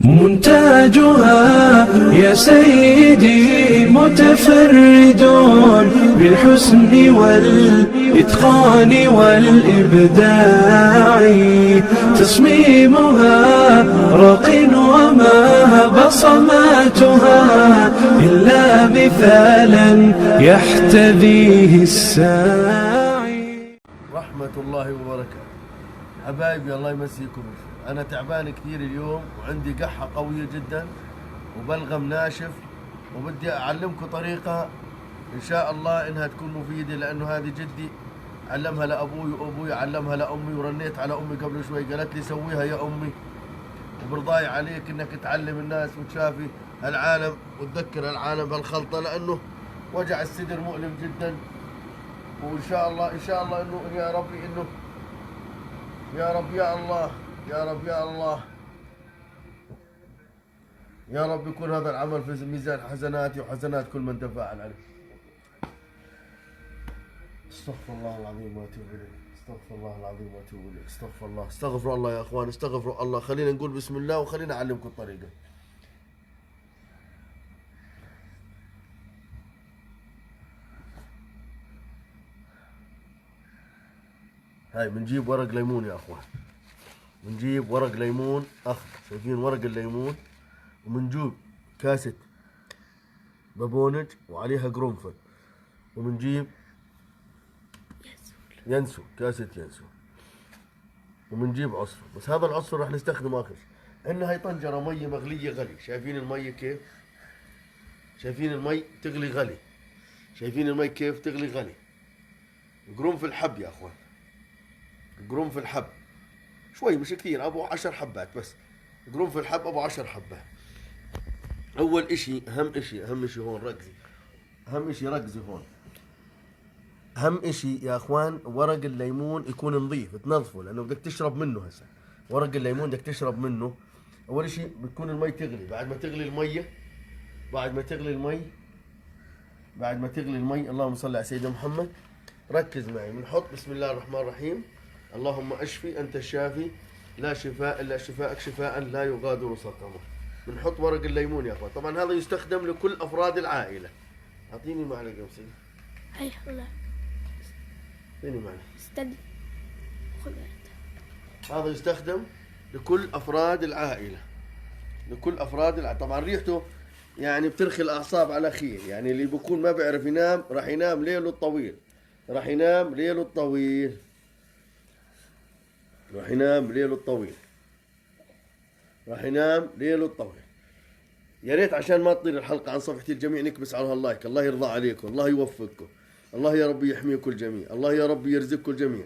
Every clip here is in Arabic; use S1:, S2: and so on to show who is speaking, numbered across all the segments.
S1: منتاجها يا سيدي متفرد بالحسن والإتقان والإبداع، تصميمها رق وما بصماتها إلا مثالا يحتذيه الساعي.
S2: رحمة الله وبركاته. حبايبي الله يمسيكم بالخير. أنا تعبان كثير اليوم وعندي قحة قوية جدا وبلغم ناشف، وبدي أعلمكم طريقة إن شاء الله إنها تكون مفيدة، لأنه هذه جدي علمها لأبوي وأبوي علمها لأمي، ورنيت على أمي قبل شوي قالت لي سويها يا أمي، وبرضاي عليك إنك تعلم الناس وتشافي العالم وتذكر العالم بهالخلطة، لأنه وجع الصدر مؤلم جدا. وإن شاء الله إن شاء الله إنه يا ربي إنه يا رب يا الله يا رب يا الله يا رب يكون هذا العمل في ميزان حسناتي وحسنات كل من تفاعل عليه. استغفر الله العظيم واتوب اليه، استغفر الله العظيم واتوب اليه، استغفر الله، استغفر الله يا اخوان، استغفر الله. خلينا نقول بسم الله وخلينا اعلمكم الطريقه. هاي بنجيب ورق ليمون يا اخوان، بنجيب ورق ليمون اخضر، شايفين ورق الليمون، وبنجيب كاسة بابونج وعليها قرنفل، وبنجيب ينسو، كاسة ينسو، وبنجيب عصفر. بس هذا العصفر راح نستخدمه اخر شيء. عندنا هاي طنجرة مية مغلية غلي، شايفين المية كيف؟ شايفين المي تغلي غلي، شايفين المي كيف تغلي غلي. قرنفل حب يا اخوان، قرنفل حب شوي مش كثير، ابو 10 حبات بس. قرنفل حب ابو 10 حبات. اول اشي اهم اشي هون ركزي، اهم اشي ركزي هون، اهم اشي يا اخوان ورق الليمون يكون نظيف، تنظفه لانه بدك تشرب منه. هسه ورق الليمون بدك تشرب منه. اول اشي بتكون المي تغلي، بعد ما تغلي المية، بعد ما تغلي المي، اللهم صل على سيدنا محمد، ركز معي. بنحط بسم الله الرحمن الرحيم، اللهم اشفي انت الشافي لا شفاء الا شفاءك شفاء لا يغادر سقما. بنحط ورق الليمون يا اخوان. طبعا هذا يستخدم لكل افراد العائله. اعطيني معلقه بس.
S3: هاي الله.
S2: اعطيني معلقه.
S3: استنى. خذ.
S2: هذا يستخدم لكل افراد العائله، لكل افراد العائله. طبعا ريحته يعني بترخي الاعصاب على خير، يعني اللي بيكون ما بيعرف ينام راح ينام ليله الطويل، راح ينام ليله الطويل، راح ينام ليله الطويل، راح ينام ليله الطويل. يا ريت عشان ما تطير الحلقة عن صفحة الجميع نكبس على هاللايك. الله يرضى عليكم، الله يوفقكم، الله يا رب يحميكم الجميع، الله يا رب يرزقكم الجميع.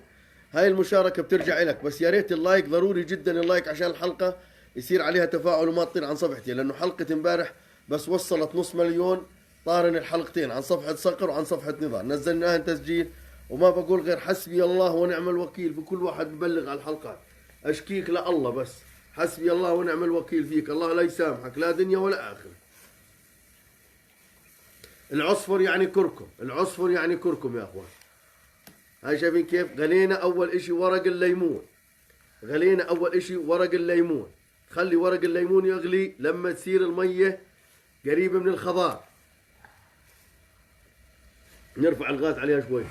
S2: هاي المشاركة بترجع لك، بس يا ريت اللايك ضروري جدا، اللايك عشان الحلقة يصير عليها تفاعل وما تطير عن صفحتي، لأنه حلقة امبارح بس وصلت 500,000 طارن الحلقتين عن صفحة صقر وعن صفحة نضال، نزلناها تسجيل. وما بقول غير حسبي الله ونعم الوكيل في كل واحد ببلغ على الحلقات. أشكيك لله بس، حسبي الله ونعم الوكيل فيك، الله لا يسامحك لا دنيا ولا آخرة. العصفر يعني كركم، العصفر يعني كركم يا اخوان. هاي شايفين كيف غلينا اول اشي ورق الليمون، غلينا اول اشي ورق الليمون. خلي ورق الليمون يغلي لما تصير المية قريبة من الخضار، نرفع الغاز عليها شوي.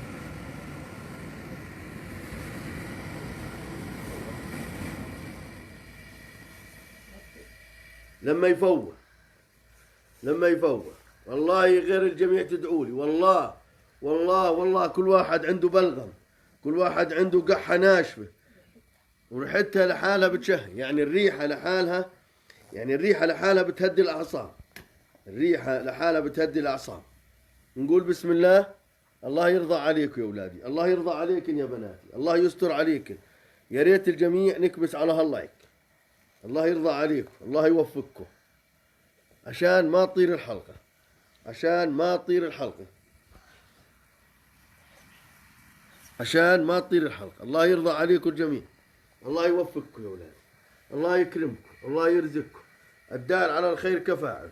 S2: لما يفوح، لما يفوح والله غير الجميع تدعوا لي، والله والله والله كل واحد عنده بلغم، كل واحد عنده قحة ناشفة، وريحتها لحالها بتشهي، يعني الريحة لحالها، يعني الريحة لحالها بتهدي الأعصاب، الريحة لحالها بتهدي الأعصاب. نقول بسم الله. الله يرضى عليكم يا أولادي، الله يرضى عليكم يا بناتي، الله يستر عليكم. يا ريت الجميع نكبس على هاللايك، الله يرضى عليكم، الله يوفقكم، عشان ما تطير الحلقة، عشان ما تطير الحلقة، عشان ما تطير الحلقة. الله يرضى عليكم الجميع، الله يوفقكم يا أولاد، الله يكرمكم، الله يرزقكم. الدال على الخير كفاعل،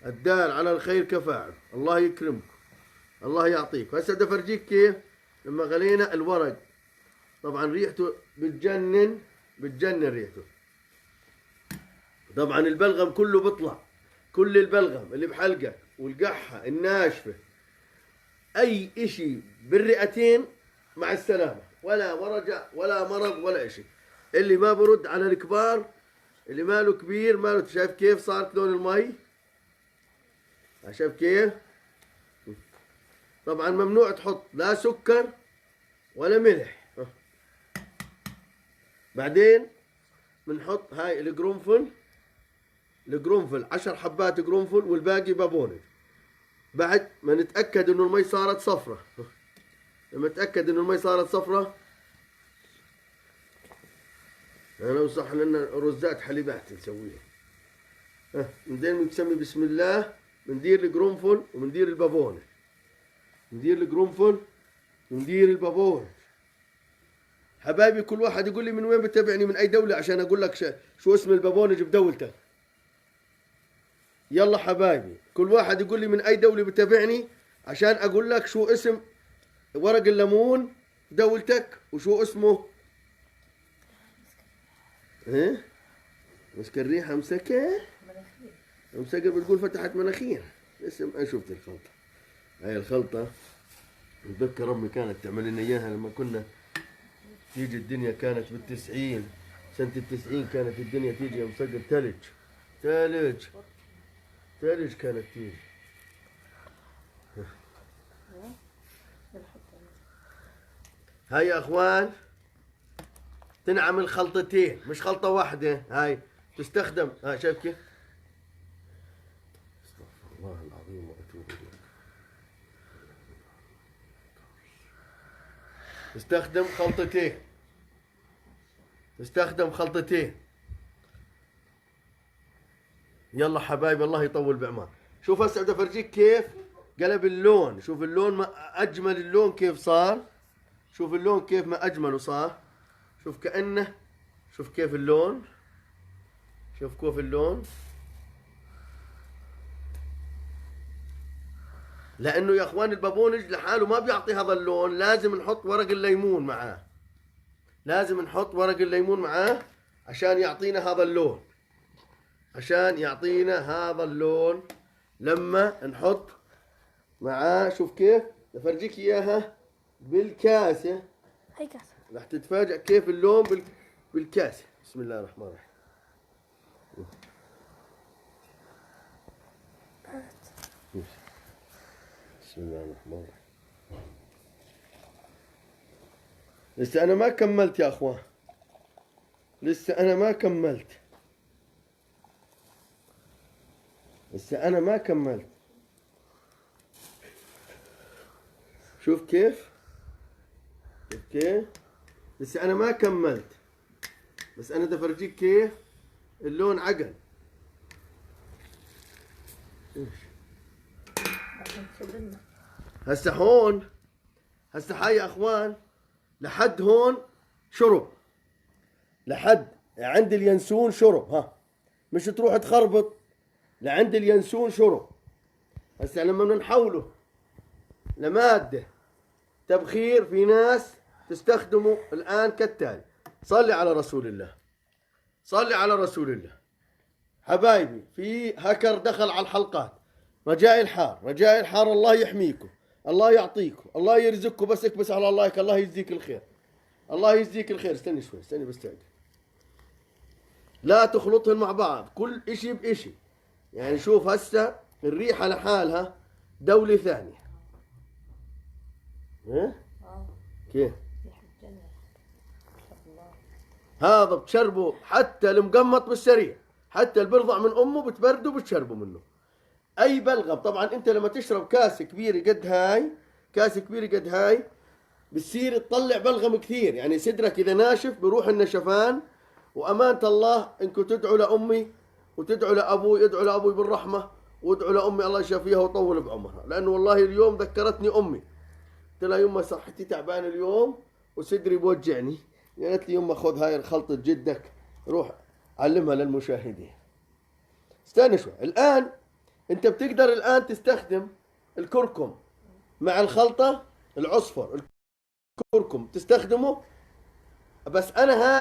S2: الدال على الخير كفاعل. الله يكرمكم، الله يعطيكم. هسه بدي افرجيك كيف لما غلينا الورق. طبعا ريحته بتجنن، بتجنن ريحته. طبعا البلغم كله بيطلع، كل البلغم اللي بحلقك والقحة الناشفة أي إشي بالرئتين مع السلامة، ولا ورجع ولا مرض ولا إشي. اللي ما برد على الكبار، اللي ماله كبير ماله، شايف كيف صارت لون المي؟ شايف كيف؟ طبعا ممنوع تحط لا سكر ولا ملح. بعدين بنحط هاي القرنفل 10 حبات قرنفل والباقي بابونج. بعد ما نتأكد انه المي صارت صفرة، لما نتأكد انه المي صارت صفرة انا وصح لنا رزات حليبات نسويها. بعدين بنسمي بسم الله، بندير القرنفل وبندير البابونج، ندير القرنفل وندير البابونج. حبايبي كل واحد يقول لي من وين بتابعني، من اي دولة، عشان اقول لك شو اسم البابونج بدولتك. يلا حبايبي كل واحد يقول لي من اي دولة بتابعني عشان اقول لك شو اسم ورق الليمون دولتك وشو اسمه. ايه مسك الريحة مسكة مسكة، بتقول فتحت مناخير. اسم انا شفت الخلطة، هاي الخلطة بتذكر امي كانت تعمل لنا اياها لما كنا تيجي الدنيا، كانت بال90 سنة ال90 كانت الدنيا تيجي مسقر ثلج كانت تيجي. هاي يا اخوان تنعمل خلطتين مش خلطة واحدة، هاي تستخدم. هاي شايف كيف؟ استغفر الله العظيم واتوب اليك. تستخدم خلطتين. يلا حبايبي الله يطول بعمر. شوف هسه بدي افرجيك كيف قلب اللون. شوف اللون ما اجمل اللون كيف صار. شوف اللون كيف ما اجمله صار. شوف كأنه، شوف كيف اللون، شوف كيف اللون. لانه يا اخوان البابونج لحاله ما بيعطي هذا اللون، لازم نحط ورق الليمون معاه، لازم نحط ورق الليمون معاه عشان يعطينا هذا اللون، عشان يعطينا هذا اللون لما نحط معاه. شوف كيف بفرجيك اياها بالكاسة،
S3: هاي كاسة.
S2: راح تتفاجأ كيف اللون بالكاسة. بسم الله الرحمن الرحيم. بسم الله الرحمن الرحيم. لسه أنا ما كملت يا أخوان، لسه أنا ما كملت. شوف كيف، شوف كيف، لسه أنا ما كملت، بس أنا بدي أفرجيك كيف اللون عقل. هسه هون، هسه هاي يا اخوان لحد هون شرب، لحد عند اليانسون شرب. ها مش تروح تخربط، لعند اليانسون شرب. هسه لما بدنا نحوله لمادة تبخير، في ناس تستخدمه الآن كالتالي. صلي على رسول الله، صلي على رسول الله. حبايبي في هكر دخل على الحلقات، رجاء الحار، رجاء الحار، الله يحميكم، الله يعطيكم، الله يرزقكم. بس اكبس على الله، الله يجزيك الخير، الله يجزيك الخير. استني شوي، استني بس تعال. لا تخلطهم مع بعض، كل اشي باشي. يعني شوف هسه الريحة لحالها دولة ثانية. ها؟ كيف؟ هذا بتشربه حتى المقمط بالسريع، حتى اللي بيرضع من امه بتبرده بتشربه منه. اي بلغم. طبعا انت لما تشرب كاسه كبيره قد هاي، كاسه كبيره قد هاي، بتصير تطلع بلغم كثير. يعني صدرك اذا ناشف بروح النشفان. وامانه الله انكم تدعوا لامي وتدعوا لابوي، ادعوا لابوي بالرحمه وادعوا لامي الله يشافيها ويطول بعمرها، لانه والله اليوم ذكرتني امي. قلت لها يما صحتي تعبان اليوم وصدري بوجعني، قالت لي يما خذ هاي خلطه جدك روح علمها للمشاهدين. استنى شوي. الان انت بتقدر الان تستخدم الكركم مع الخلطة، العصفر الكركم تستخدمه. بس انا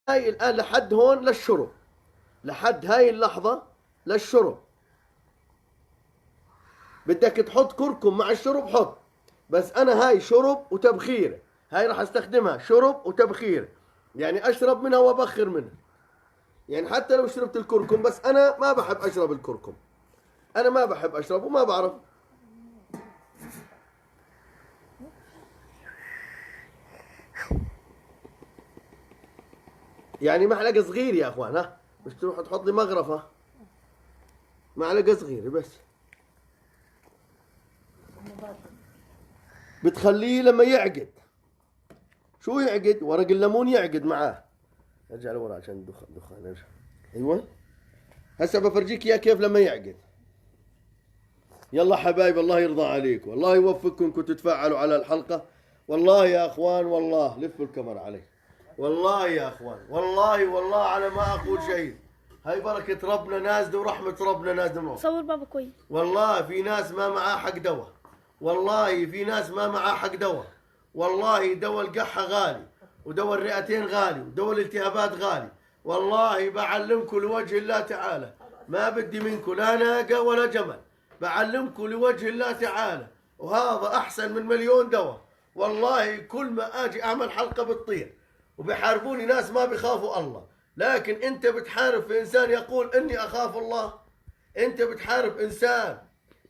S2: هاي الان لحد هون للشرب، لحد هاي اللحظة للشرب. بدك تحط كركم مع الشرب حط، بس أنا هاي شرب وتبخير، هاي راح استخدمها شرب وتبخير، يعني أشرب منها وأبخر منها. يعني حتى لو شربت الكركم، بس أنا ما بحب أشرب الكركم، أنا ما بحب أشرب وما بعرف. يعني معلقة صغيرة يا أخوان، ها مش تروح تحط لي مغرفة، معلقة صغيرة بس. بتخليه لما يعقد، شو يعقد؟ ورق الليمون يعقد معاه. ارجع لورا عشان الدخان ارجع. ايوه هسه بفرجيك اياه كيف لما يعقد. يلا حبايب، الله يرضى عليكم، الله يوفقكم انكم تتفاعلوا على الحلقة. والله يا اخوان، والله لفوا الكاميرا علي، والله يا اخوان، والله على ما اقول شيء. هاي بركة ربنا نازلة ورحمة ربنا نازلة.
S3: صور بابا كويس.
S2: والله في ناس ما معاه حق دواء، والله في ناس ما معاه حق دواء، والله دواء القحة غالي، ودواء الرئتين غالي، ودواء الالتهابات غالي. والله بعلمكم لوجه الله تعالى، ما بدي منكم لا ناقة ولا جمل، بعلمكم لوجه الله تعالى، وهذا أحسن من مليون دواء. والله كل ما أجي أعمل حلقة بتطير، وبيحاربوني ناس ما بيخافوا الله، لكن أنت بتحارب في إنسان يقول إني أخاف الله. أنت بتحارب إنسان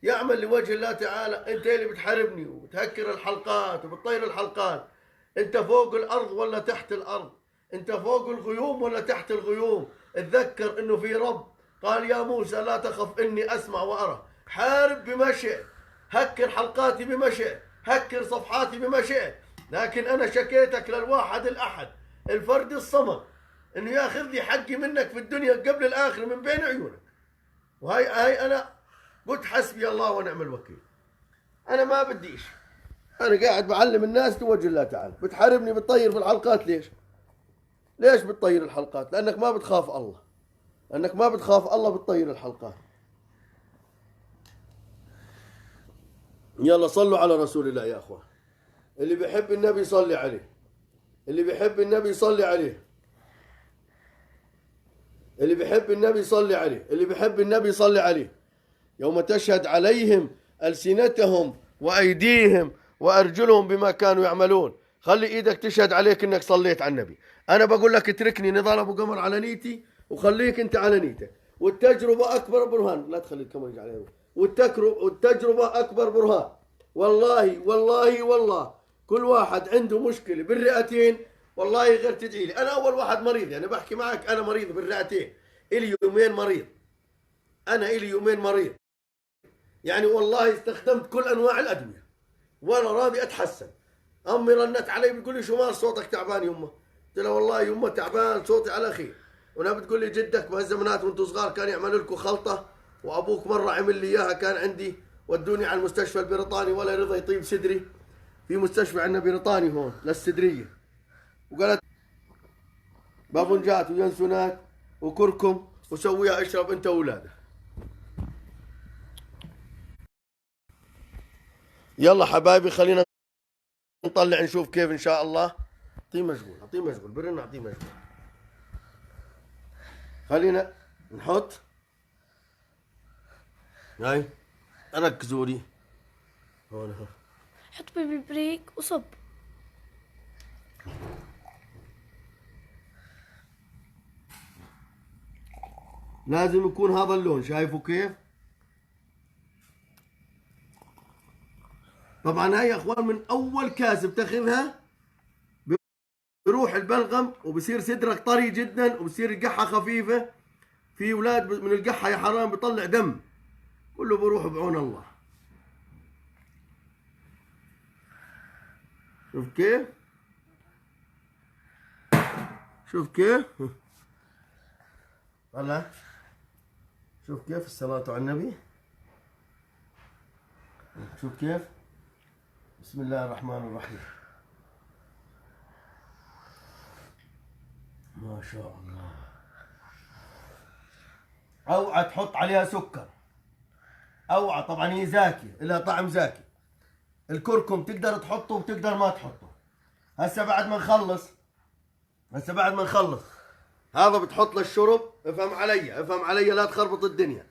S2: يعمل لوجه الله تعالى، أنت اللي بتحاربني وبتهكر الحلقات وبتطير الحلقات. أنت فوق الأرض ولا تحت الأرض؟ أنت فوق الغيوم ولا تحت الغيوم؟ اتذكر إنه في رب قال يا موسى لا تخف إني أسمع وأرى. حارب بما شئت، هكر حلقاتي بما شئت، هكر صفحاتي بما شئت، لكن أنا شكيتك للواحد الأحد الفرد الصمد إنه ياخذ لي حقي منك في الدنيا قبل الآخرة من بين عيونك. وهي أنا قلت حسبي الله ونعم الوكيل، أنا ما بديش، أنا قاعد بعلم الناس لوجه الله تعالى. بتحاربني بتطير في الحلقات ليش؟ ليش بتطير الحلقات؟ لأنك ما بتخاف الله، لأنك ما بتخاف الله بتطير الحلقات. يلا صلوا على رسول الله يا أخوان. اللي بيحب النبي صلي عليه، اللي بيحب النبي صلي عليه، اللي بيحب النبي صلي عليه، اللي بيحب النبي صلي عليه. يوم تشهد عليهم ألسنتهم وأيديهم وأرجلهم بما كانوا يعملون. خلي إيدك تشهد عليك إنك صليت على النبي. أنا بقول لك اتركني نضال أبو قمر على نيتي، وخليك أنت على نيتك. والتجربة أكبر برهان، لا تخلي الكاميرا يجي عليها. والتجربة أكبر برهان. والله كل واحد عنده مشكلة بالرئتين، والله غير تدعي لي. أنا أول واحد مريض، يعني بحكي معك أنا مريض بالرئتين، إلي يومين مريض، أنا إلي يومين مريض. يعني والله استخدمت كل أنواع الأدوية وأنا راضي أتحسن. أمي رنت علي بتقول لي شو مال صوتك تعبان يمه؟ قلت لها والله يمه تعبان صوتي على خير. وأنا بتقول لي جدك بهالزمانات وأنتم صغار كان يعمل لكم خلطة، وأبوك مرة عمل لي إياها كان عندي، ودوني على المستشفى البريطاني ولا رضى يطيب صدري. في مستشفى عندنا بريطاني هون للصدرية، وقالت بابونجات وينسونات وكركم وسويها اشرب أنت وأولادك. يلا حبايبي خلينا نطلع نشوف كيف ان شاء الله. اعطيه مشغول برن، اعطيه مشغول. خلينا نحط، هاي ركزوا لي هون.
S3: حط بالبريك وصب.
S2: لازم يكون هذا اللون، شايفوا كيف؟ طبعا هاي يا اخوان من اول كاس بتاخذها بروح البلغم وبصير صدرك طري جدا وبصير القحه خفيفه. في اولاد من القحه يا حرام بيطلع دم، كله بروح بعون الله. شوف كيف، شوف كيف، طلع، شوف كيف الصلاة على النبي، شوف كيف. بسم الله الرحمن الرحيم. ما شاء الله. اوعى تحط عليها سكر، اوعى. طبعا هي زاكية، لها طعم زاكي. الكركم تقدر تحطه وتقدر ما تحطه. هسه بعد ما نخلص هذا بتحط للشرب، افهم علي لا تخربط الدنيا.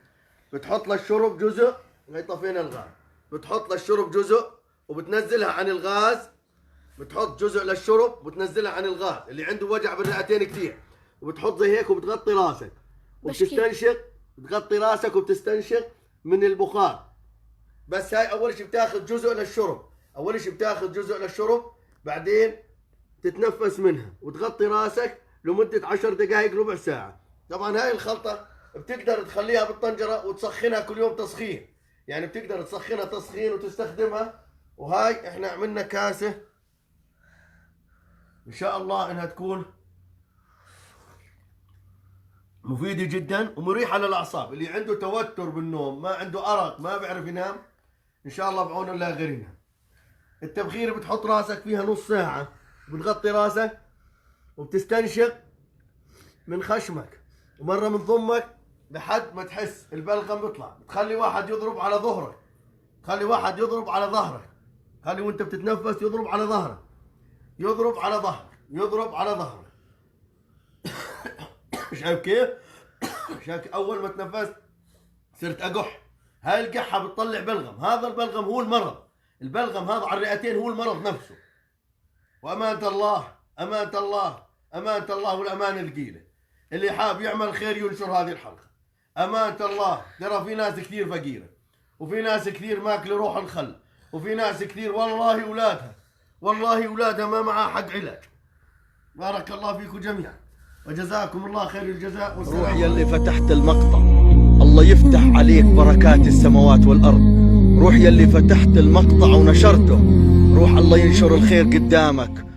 S2: بتحط للشرب جزء، هي طفينا الغاز، بتحط للشرب جزء وبتنزلها عن الغاز، بتحط جزء للشرب وبتنزلها عن الغاز اللي عنده وجع بالرئتين كثير، وبتحط زي هيك وبتغطي راسك وبتستنشق، بتغطي راسك وبتستنشق من البخار. بس هاي اول شيء بتاخذ جزء للشرب، بعدين تتنفس منها وتغطي راسك لمدة 10 دقائق ربع ساعة. طبعا هاي الخلطة بتقدر تخليها بالطنجرة وتسخنها كل يوم تسخين، يعني بتقدر تسخنها تسخين وتستخدمها. وهاي احنا عملنا كاسة ان شاء الله انها تكون مفيدة جدا ومريحة للأعصاب. اللي عنده توتر بالنوم، ما عنده أرق، ما بيعرف ينام، إن شاء الله بعون الله غير ينام. التبخير بتحط راسك فيها نص ساعة، بتغطي راسك وبتستنشق من خشمك ومرة من ضمك لحد ما تحس البلغم بيطلع. بتخلي واحد يضرب على ظهرك، خلي وانت بتتنفس يضرب على ظهرك، شايف كيف؟ اول ما تنفست صرت اقح. هاي القحه بتطلع بلغم، هذا البلغم هو المرض، البلغم هذا على الرئتين هو المرض نفسه. وامانه الله والامانه الثقيله. اللي حاب يعمل خير ينشر هذه الحلقه. امانه الله، ترى في ناس كثير فقيره، وفي ناس كثير ماكله روح الخل، وفي ناس كثير والله اولادها ما معاه حق علاج. بارك الله فيكم جميعا وجزاكم الله خير الجزاء.
S4: روح يلي فتحت المقطع، الله يفتح عليك بركات السماوات والأرض. روح يلي فتحت المقطع ونشرته، روح الله ينشر الخير قدامك.